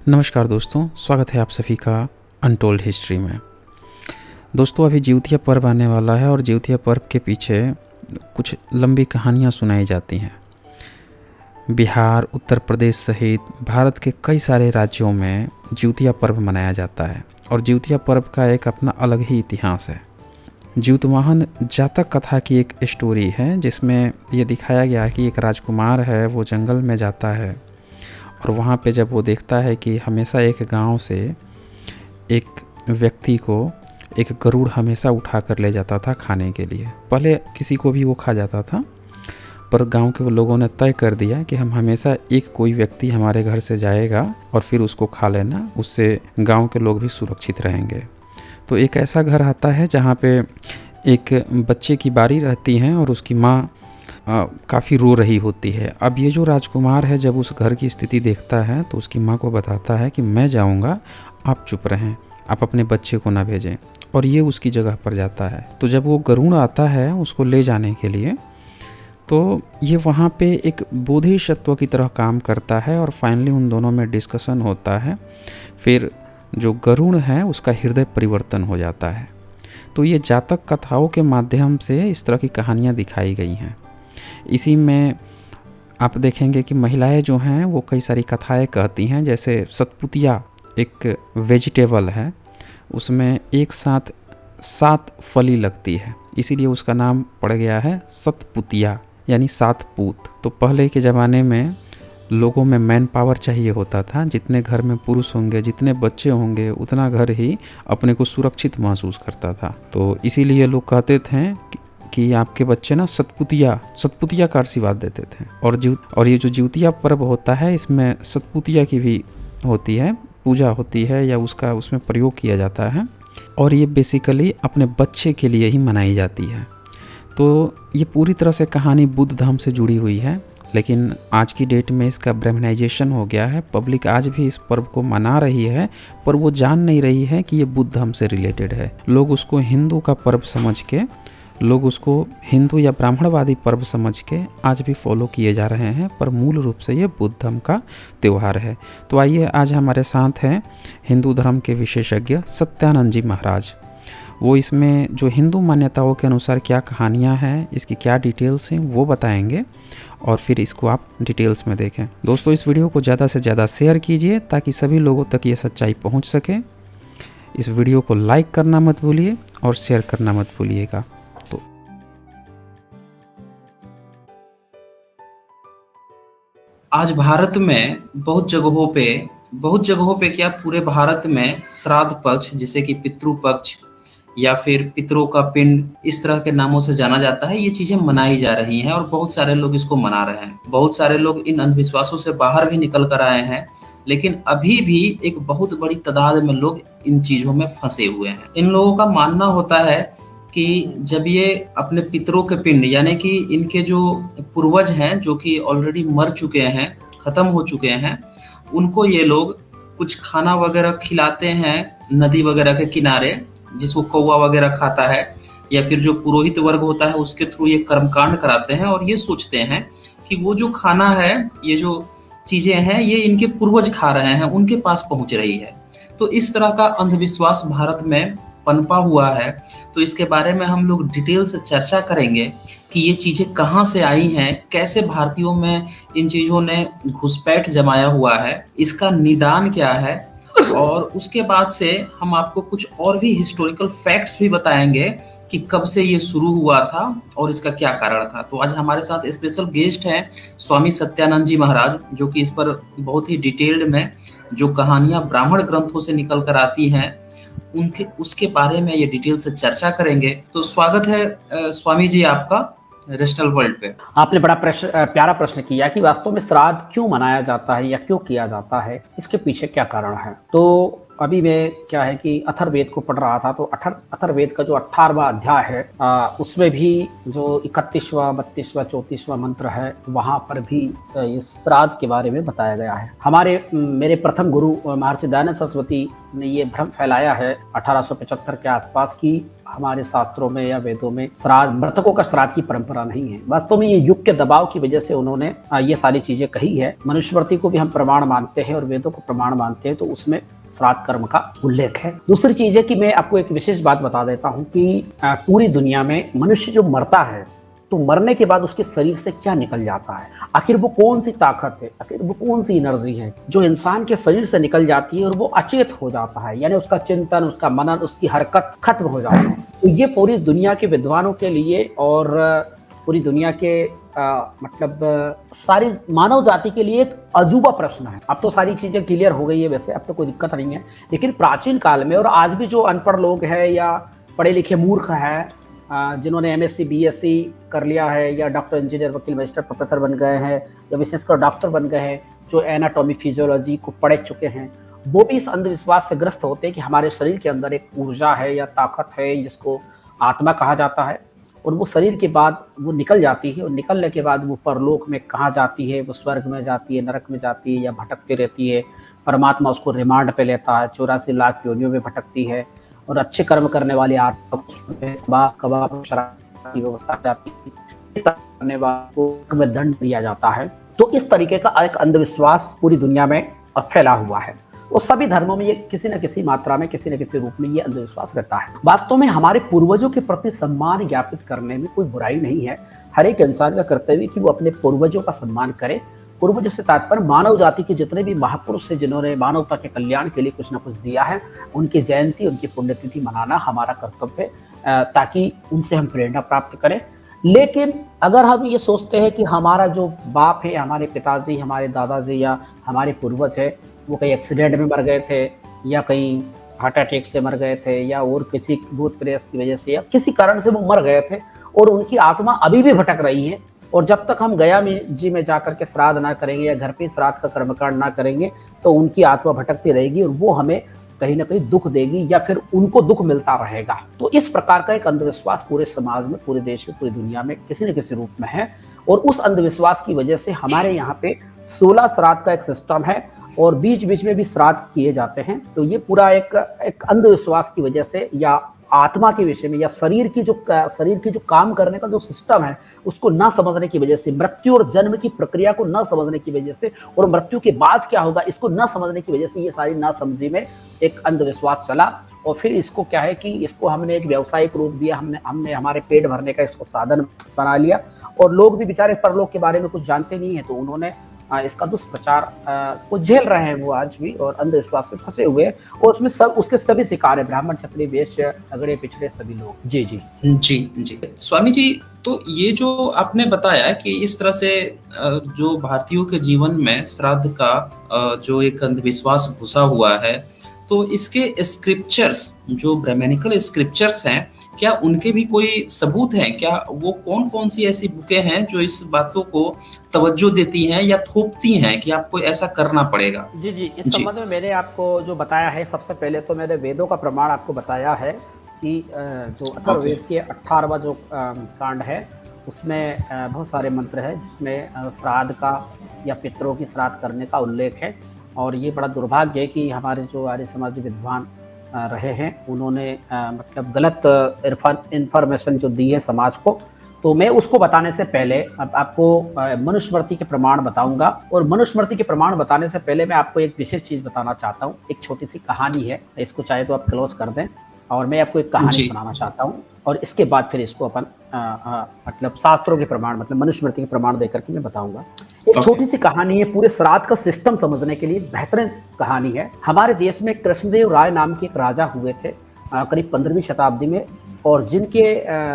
नमस्कार दोस्तों, स्वागत है आप सभी का अनटोल्ड हिस्ट्री में। दोस्तों, अभी जिउतिया पर्व आने वाला है और जिउतिया पर्व के पीछे कुछ लंबी कहानियाँ सुनाई जाती हैं। बिहार, उत्तर प्रदेश सहित भारत के कई सारे राज्यों में जिउतिया पर्व मनाया जाता है और जिउतिया पर्व का एक अपना अलग ही इतिहास है। जिउतवाहन जातक कथा की एक स्टोरी है जिसमें ये दिखाया गया है कि एक राजकुमार है, वो जंगल में जाता है और वहाँ पे जब वो देखता है कि हमेशा एक गांव से एक व्यक्ति को एक गरुड़ हमेशा उठा कर ले जाता था खाने के लिए। पहले किसी को भी वो खा जाता था, पर गांव के लोगों ने तय कर दिया कि हम हमेशा एक कोई व्यक्ति हमारे घर से जाएगा और फिर उसको खा लेना, उससे गांव के लोग भी सुरक्षित रहेंगे। तो एक ऐसा घर आता है जहाँ पे एक बच्चे की बारी रहती है और उसकी माँ काफ़ी रो रही होती है। अब ये जो राजकुमार है जब उस घर की स्थिति देखता है तो उसकी माँ को बताता है कि मैं जाऊँगा, आप चुप रहें, आप अपने बच्चे को ना भेजें, और ये उसकी जगह पर जाता है। तो जब वो गरुड़ आता है उसको ले जाने के लिए, तो ये वहाँ पे एक बोधिसत्व की तरह काम करता है और फाइनली उन दोनों में डिस्कशन होता है। फिर जो गरुड़ है उसका हृदय परिवर्तन हो जाता है। तो ये जातक कथाओं के माध्यम से इस तरह की कहानियाँ दिखाई गई हैं। इसी में आप देखेंगे कि महिलाएं जो हैं वो कई सारी कथाएं कहती हैं। जैसे सतपुतिया एक वेजिटेबल है, उसमें एक साथ 7 फली लगती है, इसीलिए उसका नाम पड़ गया है सतपुतिया, यानी 7 पूत। तो पहले के ज़माने में लोगों में मैन पावर चाहिए होता था। जितने घर में पुरुष होंगे, जितने बच्चे होंगे, उतना घर ही अपने को सुरक्षित महसूस करता था। तो इसीलिए लोग कहते थे कि आपके बच्चे ना सतपुतिया का आशीर्वाद देते थे। और ये जो जिउतिया पर्व होता है इसमें सतपुतिया की भी होती है, पूजा होती है या उसमें प्रयोग किया जाता है, और ये बेसिकली अपने बच्चे के लिए ही मनाई जाती है। तो ये पूरी तरह से कहानी बुद्ध धर्म से जुड़ी हुई है, लेकिन आज की डेट में इसका ब्राह्मणाइजेशन हो गया है। पब्लिक आज भी इस पर्व को मना रही है, पर वो जान नहीं रही है कि ये बुद्ध धर्म से रिलेटेड है। लोग उसको हिंदू का पर्व समझ के, लोग उसको हिंदू या ब्राह्मणवादी पर्व समझ के आज भी फॉलो किए जा रहे हैं, पर मूल रूप से ये बुद्ध धर्म का त्यौहार है। तो आइए, आज हमारे साथ हैं हिंदू धर्म के विशेषज्ञ सत्यानंद जी महाराज। वो इसमें जो हिंदू मान्यताओं के अनुसार क्या कहानियाँ हैं, इसकी क्या डिटेल्स हैं, वो बताएंगे और फिर इसको आप डिटेल्स में देखें। दोस्तों, इस वीडियो को ज़्यादा से ज़्यादा शेयर कीजिए ताकि सभी लोगों तक ये सच्चाई पहुँच सके। इस वीडियो को लाइक करना मत भूलिए और शेयर करना मत भूलिएगा। आज भारत में बहुत जगहों पे क्या पूरे भारत में श्राद्ध पक्ष, जिसे कि पितृ पक्ष या फिर पितरों का पिंड, इस तरह के नामों से जाना जाता है, ये चीजें मनाई जा रही हैं और बहुत सारे लोग इसको मना रहे हैं। बहुत सारे लोग इन अंधविश्वासों से बाहर भी निकल कर आए हैं, लेकिन अभी भी एक बहुत बड़ी तादाद में लोग इन चीजों में फंसे हुए हैं। इन लोगों का मानना होता है कि जब ये अपने पितरों के पिंड, यानी कि इनके जो पूर्वज हैं जो कि ऑलरेडी मर चुके हैं, खत्म हो चुके हैं, उनको ये लोग कुछ खाना वगैरह खिलाते हैं नदी वगैरह के किनारे, जिसको कौवा वगैरह खाता है, या फिर जो पुरोहित वर्ग होता है उसके थ्रू ये कर्मकांड कराते हैं और ये सोचते हैं कि वो जो खाना है, ये जो चीजें हैं, ये इनके पूर्वज खा रहे हैं, उनके पास पहुंच रही है। तो इस तरह का अंधविश्वास भारत में पनपा हुआ है। तो इसके बारे में हम लोग डिटेल से चर्चा करेंगे कि ये चीजें कहाँ से आई हैं, कैसे भारतीयों में इन चीजों ने घुसपैठ जमाया हुआ है, इसका निदान क्या है, और उसके बाद से हम आपको कुछ और भी हिस्टोरिकल फैक्ट्स भी बताएंगे कि कब से ये शुरू हुआ था और इसका क्या कारण था। तो आज हमारे साथ स्पेशल गेस्ट हैं स्वामी सत्यानंद जी महाराज, जो कि इस पर बहुत ही डिटेल्ड में जो कहानियां ब्राह्मण ग्रंथों से निकल कर आती हैं उनके उसके बारे में ये डिटेल से चर्चा करेंगे। तो स्वागत है स्वामी जी आपका रेस्टल वर्ल्ड पे। आपने बड़ा प्यारा प्रश्न किया कि वास्तव में श्राद्ध क्यों मनाया जाता है या क्यों किया जाता है, इसके पीछे क्या कारण है। तो अभी मैं क्या है कि अथर्ववेद को पढ़ रहा था, तो अथर्ववेद का जो 18वां अध्याय है उसमें भी जो 31वां 32वां 34वां मंत्र है, वहाँ पर भी इस श्राद्ध के बारे में बताया गया है। मेरे प्रथम गुरु महर्षि दयानंद सरस्वती ने ये भ्रम फैलाया है 1875 के आसपास की हमारे शास्त्रों में या वेदों में श्राद्ध, मृतकों का श्राद्ध की परंपरा नहीं है। वास्तव में ये युग के दबाव की वजह से उन्होंने ये सारी चीजें कही है। मनुस्मृति को भी हम प्रमाण मानते हैं और वेदों को प्रमाण मानते हैं, तो उसमें श्राद्ध कर्म का उल्लेख है। दूसरी चीज है कि मैं आपको एक विशेष बात बता देता हूँ कि पूरी दुनिया में मनुष्य जो मरता है तो मरने के बाद उसके शरीर से क्या निकल जाता है, आखिर वो कौन सी ताकत है, आखिर वो कौन सी एनर्जी है जो इंसान के शरीर से निकल जाती है और वो अचेत हो जाता है, यानी उसका चिंतन, उसका मनन, उसकी हरकत खत्म हो जाती है। तो ये पूरी दुनिया के विद्वानों के लिए और पूरी दुनिया के सारी मानव जाति के लिए एक अजूबा प्रश्न है। अब तो सारी चीजें क्लियर हो गई है, वैसे अब तो कोई दिक्कत नहीं है, लेकिन प्राचीन काल में और आज भी जो अनपढ़ लोग हैं या पढ़े लिखे मूर्ख हैं, जिन्होंने MSc BSc कर लिया है या डॉक्टर, इंजीनियर, वकील, मजिस्ट्रेट, प्रोफेसर बन गए हैं या विशेषकर डॉक्टर बन गए हैं, जो एनाटॉमी, फिजियोलॉजी को पढ़ चुके हैं, वो भी इस अंधविश्वास से ग्रस्त होते हैं कि हमारे शरीर के अंदर एक ऊर्जा है या ताकत है जिसको आत्मा कहा जाता है, और वो शरीर के बाद वो निकल जाती है, और निकलने के बाद वो परलोक में कहाँ जाती है, वो स्वर्ग में जाती है, नरक में जाती है या भटकती रहती है। परमात्मा उसको रिमांड पे लेता है, 84 लाख योनियों में भटकती है, और अच्छे कर्म करने वाले आत्मा कबाब शराब की व्यवस्था जाती है, करने वाले को में दंड दिया जाता है। तो इस तरीके का एक अंधविश्वास पूरी दुनिया में फैला हुआ है, और सभी धर्मों में ये किसी न किसी मात्रा में, किसी न किसी रूप में ये अंधविश्वास रहता है। वास्तव में हमारे पूर्वजों के प्रति सम्मान ज्ञापित करने में कोई बुराई नहीं है। हर एक इंसान का कर्तव्य कि वो अपने पूर्वजों का सम्मान करे। पूर्वजों से तात्पर्य मानव जाति के जितने भी महापुरुष हैं जिन्होंने मानवता के कल्याण के लिए कुछ न कुछ दिया है, उनकी जयंती, उनकी पुण्यतिथि मनाना हमारा कर्तव्य है, ताकि उनसे हम प्रेरणा प्राप्त करें। लेकिन अगर हम ये सोचते हैं कि हमारा जो बाप है, हमारे पिताजी, हमारे दादाजी या हमारे पूर्वज है, वो कहीं एक्सीडेंट में मर गए थे या कहीं हार्ट अटैक से मर गए थे या और किसी भूत प्रेत की वजह से या किसी कारण से वो मर गए थे और उनकी आत्मा अभी भी भटक रही है, और जब तक हम गया जी में जाकर के श्राद्ध ना करेंगे या घर पे श्राद्ध का कर्मकांड ना करेंगे तो उनकी आत्मा भटकती रहेगी और वो हमें कहीं ना कहीं दुख देगी या फिर उनको दुख मिलता रहेगा। तो इस प्रकार का एक अंधविश्वास पूरे समाज में, पूरे देश में, पूरी दुनिया में किसी न किसी रूप में है, और उस अंधविश्वास की वजह से हमारे यहाँ पे 16 श्राद्ध का एक सिस्टम है और बीच बीच में भी श्राद्ध किए जाते हैं। तो ये पूरा एक अंधविश्वास की वजह से या आत्मा के विषय में या शरीर की जो काम करने का जो सिस्टम है उसको ना समझने की वजह से, मृत्यु और जन्म की प्रक्रिया को ना समझने की वजह से, और मृत्यु के बाद क्या होगा इसको ना समझने की वजह से, ये सारी ना समझी में एक अंधविश्वास चला, और फिर इसको क्या है कि इसको हमने एक व्यावसायिक रूप दिया, हमने हमारे पेट भरने का इसको साधन बना लिया, और लोग भी बेचारे परलोक के बारे में कुछ जानते नहीं है तो उन्होंने इसका दुष्प्रचार को झेल रहे हैं वो आज भी, और अंधविश्वास में फंसे हुए हैं, और उसमें उसके सभी शिकार है, ब्राह्मण, क्षत्रिय, वैश्य, अगड़े पिछड़े सभी लोग। जी जी जी जी स्वामी जी, तो ये जो आपने बताया कि इस तरह से जो भारतीयों के जीवन में श्राद्ध का जो एक अंधविश्वास घुसा हुआ है, तो इसके स्क्रिप्चर्स, जो ब्राह्मणिकल स्क्रिप्चर्स हैं, क्या उनके भी कोई सबूत हैं? क्या वो कौन कौन सी ऐसी बुकें हैं जो इस बातों को तवज्जो देती हैं या थोपती हैं कि आपको ऐसा करना पड़ेगा? जी जी इस संबंध में मैंने आपको जो बताया है, सबसे पहले तो मैंने वेदों का प्रमाण आपको बताया है कि जो अथर्ववेद के 18वां जो कांड है उसमें बहुत सारे मंत्र है जिसमें श्राद्ध का या पितरों की श्राद्ध करने का उल्लेख है। और ये बड़ा दुर्भाग्य है कि हमारे जो आर्य समाज विद्वान रहे हैं उन्होंने मतलब गलत इन्फॉर्मेशन जो दी है समाज को। तो मैं उसको बताने से पहले अब आपको मनुस्मृति के प्रमाण बताऊंगा, और मनुस्मृति के प्रमाण बताने से पहले मैं आपको एक विशेष चीज बताना चाहता हूँ। एक छोटी सी कहानी है, इसको चाहे तो आप क्लोज कर दें, और मैं आपको एक कहानी सुनाना चाहता हूँ, और इसके बाद फिर इसको अपन मतलब शास्त्रों के प्रमाण, मतलब मनुस्मृति के प्रमाण देकर के मैं बताऊंगा। एक छोटी सी कहानी है, पूरे श्राद्ध का सिस्टम समझने के लिए बेहतरीन कहानी है। हमारे देश में कृष्णदेव राय नाम के एक राजा हुए थे करीब 15वीं शताब्दी में, और जिनके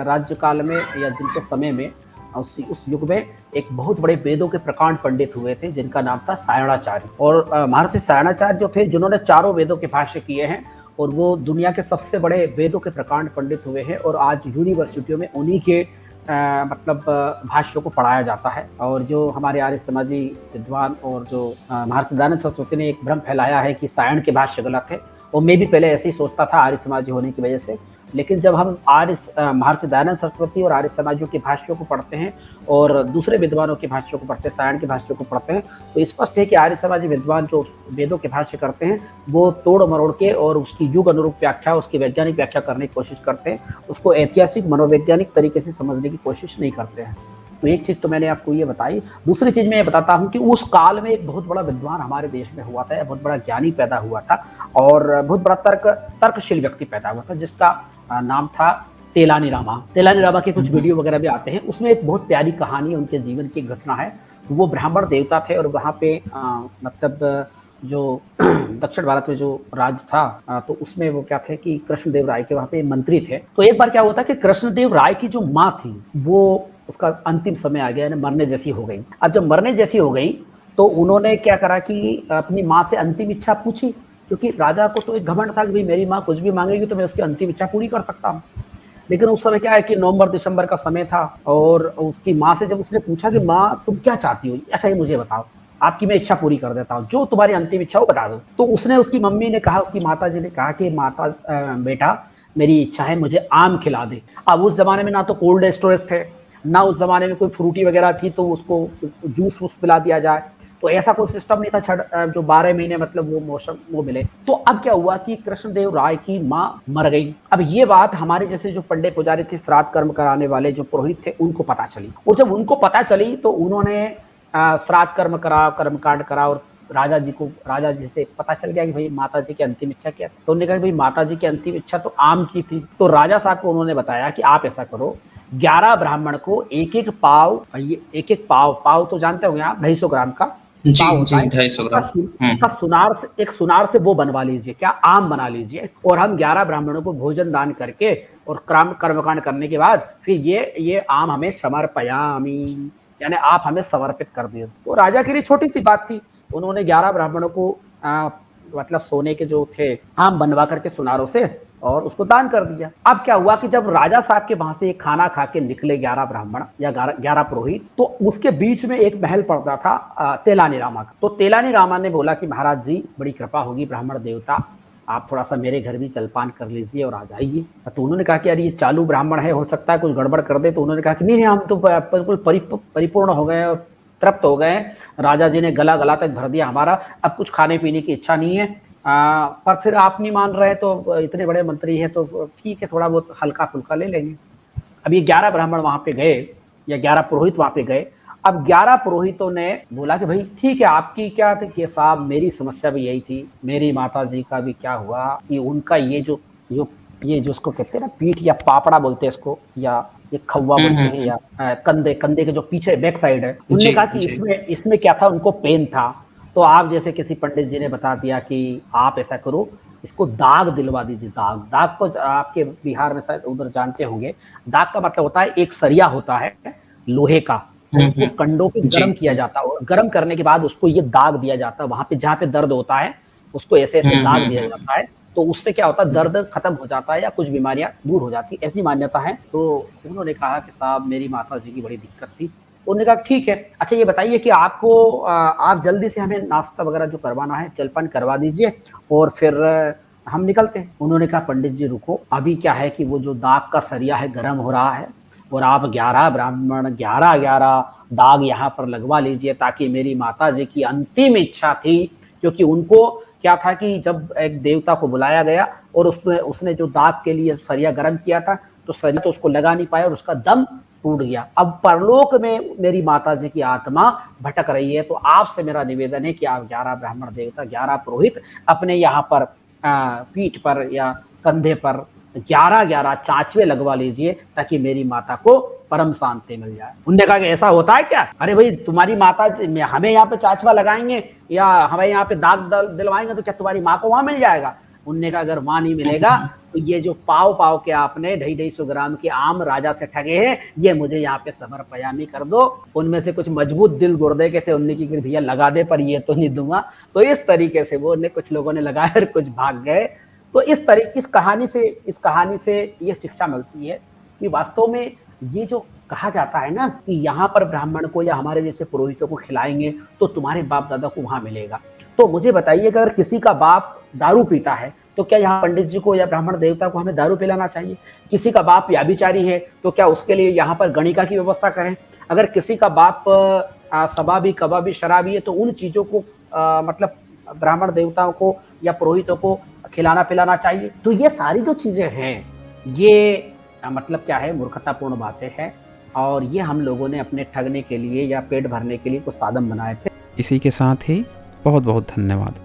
राज्यकाल में या जिनके समय में उस युग में एक बहुत बड़े वेदों के प्रकांड पंडित हुए थे जिनका नाम था सायणाचार्य। और महर्षि सायणाचार्य जो थे जिन्होंने चारों वेदों के भाष्य किए हैं, और वो दुनिया के सबसे बड़े वेदों के प्रकांड पंडित हुए हैं, और आज यूनिवर्सिटियों में उन्हीं के मतलब भाष्यों को पढ़ाया जाता है। और जो हमारे आर्य समाजी विद्वान और जो महर्षि दयानंद सरस्वती ने एक भ्रम फैलाया है कि सायण के भाष्य गलत है, और मैं भी पहले ऐसे ही सोचता था आर्य समाजी होने की वजह से, लेकिन जब हम महर्षि दयानंद सरस्वती और आर्य समाजियों के भाष्यों को पढ़ते हैं और दूसरे विद्वानों के भाष्यों को पढ़ते हैं, सायण के भाष्यों को पढ़ते हैं, तो स्पष्ट है कि आर्य समाजी विद्वान जो वेदों के भाष्य करते हैं वो तोड़ मरोड़ के और उसकी युग अनुरूप व्याख्या, उसकी वैज्ञानिक व्याख्या करने की कोशिश करते हैं, उसको ऐतिहासिक मनोवैज्ञानिक तरीके से समझने की कोशिश नहीं करते हैं। तो एक चीज तो मैंने आपको ये बताई। दूसरी चीज मैं ये बताता हूँ कि उस काल में एक बहुत बड़ा विद्वान हमारे देश में हुआ था, बहुत बड़ा ज्ञानी पैदा हुआ था और बहुत बड़ा तर्कशील व्यक्ति पैदा हुआ था, जिसका नाम था तेलानी रामा। तेलानी रामा के कुछ वीडियो वगैरह भी आते हैं, उसमें एक बहुत प्यारी कहानी उनके जीवन की घटना है। वो ब्राह्मण देवता थे और वहाँ पे मतलब जो दक्षिण भारत में जो राज्य था तो उसमें वो क्या थे कि कृष्णदेव राय के वहाँ पे मंत्री थे। तो एक बार क्या हुआ था कि कृष्णदेव राय की जो माँ थी वो उसका अंतिम समय आ गया, मरने जैसी हो गई। अब जब मरने जैसी हो गई तो उन्होंने क्या करा कि अपनी माँ से अंतिम इच्छा पूछी, क्योंकि राजा को तो एक घमंड था कि भाई मेरी माँ कुछ भी मांगेगी तो मैं उसकी अंतिम इच्छा पूरी कर सकता हूँ। लेकिन उस समय क्या है कि नवंबर दिसंबर का समय था और उसकी माँ से जब उसने पूछा कि माँ तुम क्या चाहती हो, ऐसा ही मुझे बताओ, आपकी मैं इच्छा पूरी कर देता हूँ, जो तुम्हारी अंतिम इच्छा हो बता दो। तो उसने, उसकी मम्मी ने कहा, उसकी माता जी ने कहा कि बेटा मेरी इच्छा है मुझे आम खिला दे। अब उस जमाने में ना तो कोल्ड स्टोरेज थे, ना उस जमाने में कोई फ्रूटी वगैरह थी तो उसको जूस वूस पिला दिया जाए, तो ऐसा कोई सिस्टम नहीं था जो 12 महीने मतलब वो मौसम वो मिले। तो अब क्या हुआ कि कृष्णदेव राय की माँ मर गई। अब ये बात हमारे जैसे जो पंडित पुजारी थे, श्राद्ध कर्म कराने वाले जो पुरोहित थे, उनको पता चली। और जब उनको पता चली तो उन्होंने श्राद्ध कर्म करा, कर्मकांड करा और राजा जी से पता चल गया कि भाई माता जी की अंतिम इच्छा क्या थी। तो उन्होंने कहा भाई माता जी की अंतिम इच्छा तो आम की थी। तो राजा साहब को उन्होंने बताया कि आप ऐसा करो, 11 ब्राह्मण को एक एक पाव तो जानते होंगे आप, 250 ग्राम का पाव होता है, 250 ग्राम एक सुनार से वो बनवा लीजिए, क्या आम बना लीजिए, और हम 11 ब्राह्मणों को भोजन दान करके और कर्मकांड करने के बाद फिर ये आम हमें समर्पयामि, यानी आप हमें समर्पित कर दीजिए। तो राजा के लिए छोटी सी बात थी, उन्होंने 11 ब्राह्मणों को मतलब सोने के जो थे आम बनवा करके सुनारों से और उसको दान कर दिया। अब क्या हुआ कि जब राजा साहब के वहां से खाना खा के निकले 11 ब्राह्मण या 11 पुरोहित, तो उसके बीच में एक महल पड़ता था तेलानी रामा का। तो तेलानी रामा ने बोला कि महाराज जी बड़ी कृपा होगी ब्राह्मण देवता, आप थोड़ा सा मेरे घर भी जलपान कर लीजिए और आ जाइए। तो उन्होंने कहा कि यार ये चालू ब्राह्मण है, हो सकता है कुछ गड़बड़ कर दे। तो उन्होंने कहा कि नहीं हम तो बिल्कुल परिपूर्ण हो गए, तृप्त हो गए, राजा जी ने गला तक भर दिया हमारा, अब कुछ खाने पीने की इच्छा नहीं है। पर फिर आप नहीं मान रहे तो इतने बड़े मंत्री है तो ठीक है, थोड़ा बहुत हल्का फुल्का ले लेंगे। अब ये 11 ब्राह्मण वहां पे गए या 11 पुरोहित वहां पे गए। अब 11 पुरोहितों ने बोला कि भाई ठीक है, आपकी क्या थी कि साहब मेरी समस्या भी यही थी, मेरी माता जी का भी क्या हुआ कि उनका ये जो उसको कहते हैं ना पीठ या पापड़ा बोलते हैं इसको, या ये खौवा बोलते हैं, या कंधे के जो पीछे बैक साइड है, उन्होंने कहा कि इसमें क्या था, उनको पेन था। तो आप जैसे किसी पंडित जी ने बता दिया कि आप ऐसा करो, इसको दाग दिलवा दीजिए। दाग को आपके बिहार में शायद उधर जानते होंगे, दाग का मतलब होता है एक सरिया होता है लोहे का, उसको कंडों पे गर्म किया जाता है और गर्म करने के बाद उसको ये दाग दिया जाता है, वहां पे जहाँ पे दर्द होता है उसको ऐसे दाग दिया जाता है, तो उससे क्या होता है दर्द खत्म हो जाता है या कुछ बीमारियां दूर हो जाती है, ऐसी मान्यता है। तो उन्होंने कहा कि साहब मेरी माता जी की बड़ी दिक्कत थी। उन्होंने कहा ठीक है, अच्छा ये बताइए कि आपको आप जल्दी से हमें नाश्ता वगैरह जो करवाना है जलपान करवा दीजिए और फिर हम निकलते हैं। उन्होंने कहा पंडित जी रुको, अभी क्या है कि वो जो दाग का सरिया है गर्म हो रहा है और आप 11 ब्राह्मण 11 दाग यहाँ पर लगवा लीजिए, ताकि मेरी माता जी की अंतिम इच्छा थी, क्योंकि उनको क्या था कि जब एक देवता को बुलाया गया और उसने जो दाग के लिए सरिया गर्म किया था, तो सरिया तो उसको लगा नहीं पाया और उसका दम टूट गया। अब परलोक में मेरी माता जी की आत्मा भटक रही है, तो आपसे मेरा निवेदन है कि आप 11 ब्राह्मण देवता 11 पुरोहित अपने यहाँ पर पीठ पर या कंधे पर 11 चांचवे लगवा लीजिए, ताकि मेरी माता को परम शांति मिल जाए। उन्होंने कहा कि ऐसा होता है क्या? अरे भाई तुम्हारी माता हमें यहाँ पे चाचवा लगाएंगे या हमें यहाँ पे दाग दिलवाएंगे तो क्या तुम्हारी माँ को वहां मिल जाएगा? उनने कहा अगर वहां नहीं मिलेगा तो ये जो पाव के आपने 250 ग्राम के आम राजा से ठगे हैं, ये मुझे यहाँ पे समर्पयामी कर दो। उनमें से कुछ मजबूत दिल गुर्दे के थे, उनने की भैया लगा दे पर ये तो नहीं दूंगा। तो इस तरीके से वो कुछ लोगों ने लगाया और कुछ भाग गए। तो इस कहानी से ये शिक्षा मिलती है कि वास्तव में ये जो कहा जाता है ना कि यहाँ पर ब्राह्मण को या हमारे जैसे पुरोहितों को खिलाएंगे तो तुम्हारे बाप दादा को वहां मिलेगा। तो मुझे बताइए अगर किसी का बाप दारू पीता है तो क्या यहाँ पंडित जी को या ब्राह्मण देवता को हमें दारू पिलाना चाहिए? किसी का बाप व्यभिचारी है तो क्या उसके लिए यहाँ पर गणिका की व्यवस्था करें? अगर किसी का बाप सबाबी कबाबी शराबी है तो उन चीजों को मतलब ब्राह्मण देवताओं को या पुरोहितों को खिलाना पिलाना चाहिए? तो ये सारी जो चीजें हैं ये मतलब क्या है, मूर्खतापूर्ण बातें हैं और ये हम लोगों ने अपने ठगने के लिए या पेट भरने के लिए कुछ साधन बनाए थे। इसी के साथ ही बहुत बहुत धन्यवाद।